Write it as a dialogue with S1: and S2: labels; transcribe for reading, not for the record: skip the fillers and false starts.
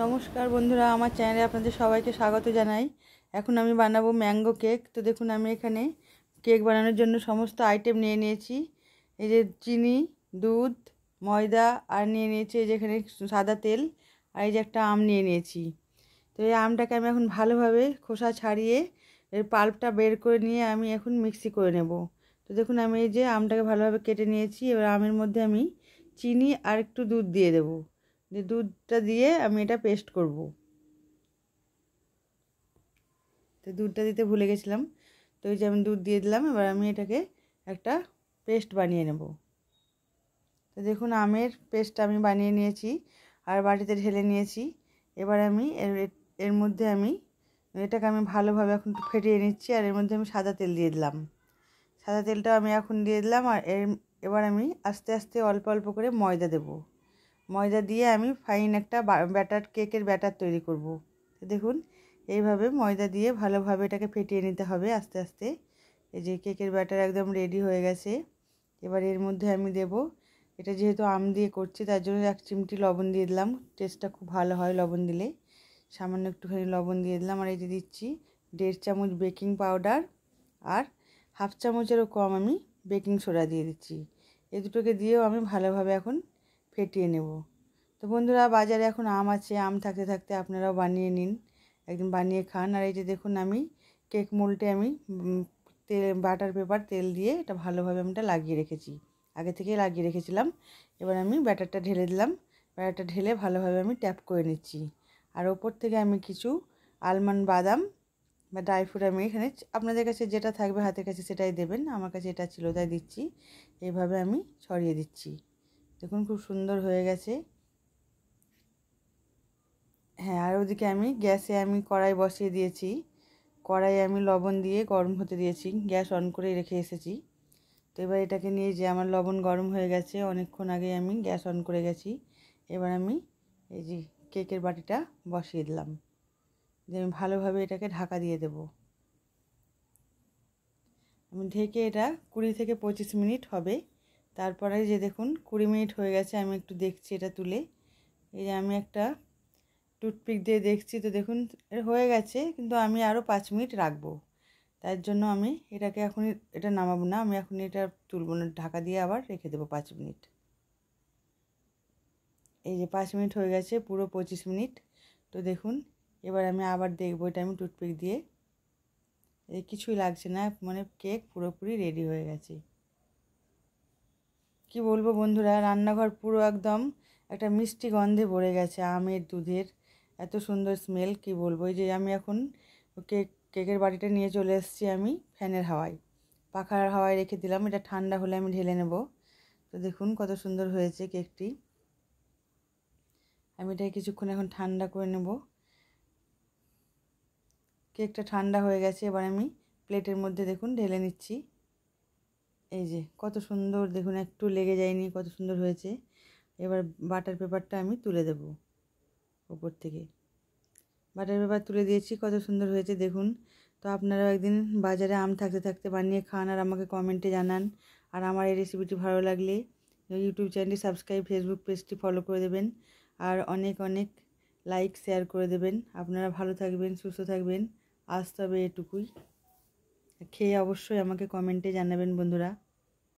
S1: নমস্কার বন্ধুরা, আমার চ্যানেলে আপনাদের সবাইকে স্বাগত জানাই। এখন আমি বানাবো ম্যাঙ্গো কেক। তো দেখুন, আমি এখানে কেক বানানোর জন্য সমস্ত আইটেম নিয়ে নিয়েছি। এই যে চিনি, দুধ, ময়দা, আর নিয়ে নিয়েছি এই যে এখানে সাদা তেল, আর এই যে একটা আম নিয়ে নিয়েছি। তো এই আমটাকে আমি এখন ভালোভাবে খোসা ছাড়িয়ে এর পাল্পটা বের করে নিয়ে আমি এখন মিক্সি করে নেব। তো দেখুন, আমি এই যে আমটাকে ভালোভাবে কেটে নিয়েছি। এবার আমের মধ্যে আমি চিনি আর একটু দুধ দিয়ে দেবো। দুধটা দিয়ে আমি এটা পেস্ট করব। তো দুধটা দিতে ভুলে গেছিলাম। তো এই যে আমি দুধ দিয়ে দিলাম। এবার আমি এটাকে একটা পেস্ট বানিয়ে নেব। তো দেখুন, আমের পেস্ট আমি বানিয়ে নিয়েছি আর বাটিতে ঢেলে নিয়েছি। এবার আমি এর মধ্যে আমি এটাকে আমি ভালোভাবে এখন একটু ফেটিয়ে নিচ্ছি। আর এর মধ্যে আমি সাদা তেল দিয়ে দিলাম। সাদা তেলটা আমি এখন দিয়ে দিলাম। আর এবার আমি আস্তে আস্তে অল্প অল্প করে ময়দা দেব। ময়দা দিয়ে আমি ফাইন একটা ব্যাটার, কেকের ব্যাটার তৈরি করব। তো দেখুন, এইভাবে ময়দা দিয়ে ভালোভাবে এটাকে ফেটিয়ে নিতে হবে আস্তে আস্তে। এই যে কেকের ব্যাটার একদম রেডি হয়ে গেছে। এবার এর মধ্যে আমি দেব, এটা যেহেতু আম দিয়ে করছি তার জন্য 1 চিমটি লবণ দিয়ে দিলাম। টেস্টটা খুব ভালো হয় লবণ দিলে। সামান্য একটুখানি লবণ দিয়ে দিলাম। আর এই যে দিচ্ছি 1.5 চামচ বেকিং পাউডার, আর 1/2 চামচেরও কম আমি বেকিং সোডা দিয়ে দিচ্ছি। এই দুটোকে দিয়েও আমি ভালোভাবে এখন ফেটিয়ে নেব। তো বন্ধুরা, বাজারে এখন আম আছে, আম থাকতে থাকতে আপনারাও বানিয়ে নিন, একদিন বানিয়ে খান। আর এই যে দেখুন, আমি কেক মোল্ডে আমি বাটার পেপার তেল দিয়ে এটা ভালোভাবে আমি এটা লাগিয়ে রেখেছি, আগে থেকেই লাগিয়ে রেখেছিলাম। এবার আমি ব্যাটারটা ঢেলে দিলাম। ব্যাটারটা ঢেলে ভালোভাবে আমি ট্যাপ করে নিচ্ছি। আর ওপর থেকে আমি কিছু আলমন্ড, বাদাম বা ড্রাই ফ্রুট আমি এখানে আপনাদের কাছে যেটা থাকবে হাতের কাছে সেটাই দেবেন। আমার কাছে এটা ছিল তাই দিচ্ছি। এইভাবে আমি ছড়িয়ে দিচ্ছি। দেখুন, খুব সুন্দর হয়ে গেছে। হ্যাঁ, আর ওদিকে আমি গ্যাসে আমি কড়াই বসিয়ে দিয়েছি। কড়াই আমি লবণ দিয়ে গরম হতে দিয়েছি, গ্যাস অন করে রেখে এসেছি। তো এবার এটাকে নিয়ে যে আমার লবণ গরম হয়ে গেছে, অনেকক্ষণ আগে আমি গ্যাস অন করে গেছি। এবার আমি এই যে কেকের বাটিটা বসিয়ে দিলাম, যে আমি ভালোভাবে এটাকে ঢাকা দিয়ে দেব। আমি ঢেকে এটা 20 থেকে 25 মিনিট হবে। তারপরে যে দেখুন 20 মিনিট হয়ে গেছে, আমি একটু দেখছি এটা তুলে। এই যে আমি একটা টুথপিক দিয়ে দেখছি, তো দেখুন হয়ে গেছে, কিন্তু আমি আরও 5 মিনিট রাখবো। তার জন্য আমি এটাকে এখনই এটা নামাবো না, আমি এখন এটা তুলব না, ঢাকা দিয়ে আবার রেখে দেবো 5 মিনিট। এই যে 5 মিনিট হয়ে গেছে, পুরো 25 মিনিট। তো দেখুন, এবার আমি আবার দেখবো এটা আমি টুথপিক দিয়ে। এই কিছুই লাগছে না, মানে কেক পুরোপুরি রেডি হয়ে গেছে। কি বলবো বন্ধুরা, রান্নাঘর পুরো একদম একটা মিষ্টি গন্ধে ভরে গেছে, আমের, দুধের, এত সুন্দর স্মেল কি বলবো। এই যে আমি এখন কেকের বাটিটা নিয়ে চলে এসেছি আমি ফ্যানের হাওয়ায়, পাখার হাওয়ায় রেখে দিলাম। এটা ঠান্ডা হলে আমি ঢেলে নেব। তো দেখুন কত সুন্দর হয়েছে কেকটি। আমি এটা কিছুক্ষণ এখন ঠান্ডা করে নেব। কেকটা ঠান্ডা হয়ে গেছে, এবার আমি প্লেটের মধ্যে দেখুন ঢেলে নিচ্ছি। এই যে কত সুন্দর, দেখুন একটু লেগে যায়নি, কত সুন্দর হয়েছে। এবার বাটার পেপারটা আমি তুলে দেব উপর থেকে। বাটার পেপার তুলে দিয়েছি, কত সুন্দর হয়েছে দেখুন। তো আপনারাও একদিন বাজারে আম থাকতে থাকতে বানিয়ে খান আর আমাকে কমেন্টে জানান। আর আমার এই রেসিপিটি ভালো লাগলে ইউটিউব চ্যানেলটি সাবস্ক্রাইব, ফেসবুক পেজটি ফলো করে দেবেন, আর অনেক অনেক লাইক শেয়ার করে দেবেন। আপনারা ভালো থাকবেন, সুস্থ থাকবেন। আজ তবে এটুকুই। খেয়ে অবশ্যই আমাকে কমেন্টে জানাবেন বন্ধুরা।